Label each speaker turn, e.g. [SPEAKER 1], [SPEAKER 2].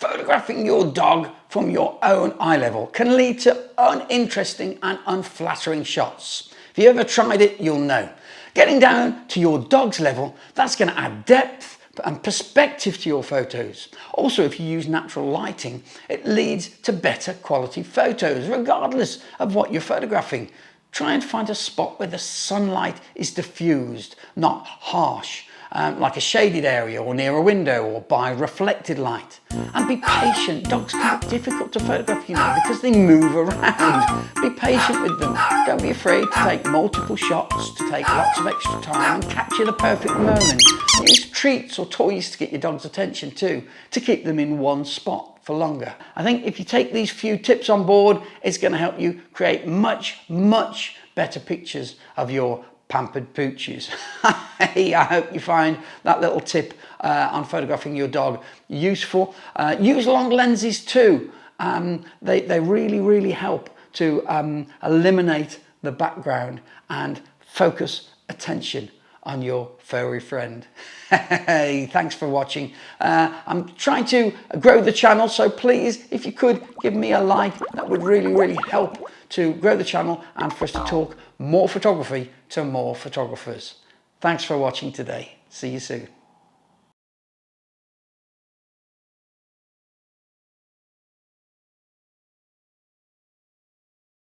[SPEAKER 1] Photographing your dog from your own eye level can lead to uninteresting and unflattering shots. If you ever tried it, you'll know. Getting down to your dog's level, that's going to add depth and perspective to your photos. Also, if you use natural lighting, it leads to better quality photos, regardless of what you're photographing. Try and find a spot where the sunlight is diffused, not harsh, like a shaded area or near a window or by reflected light. And be patient. Dogs can be difficult to photograph, you know, because they move around. Be patient with them. Don't be afraid to take multiple shots, to take lots of extra time and capture the perfect moment. Use treats or toys to get your dog's attention too, to keep them in one spot for longer. I think if you take these few tips on board, it's going to help you create much better pictures of your pampered pooches. Hey, I hope you find that little tip on photographing your dog useful. Use long lenses too. They really help to eliminate the background and focus attention on your furry friend. Hey, thanks for watching. I'm trying to grow the channel, so please, if you could give me a like, that would really help to grow the channel and for us to talk more photography to more photographers. Thanks for watching today. See you soon.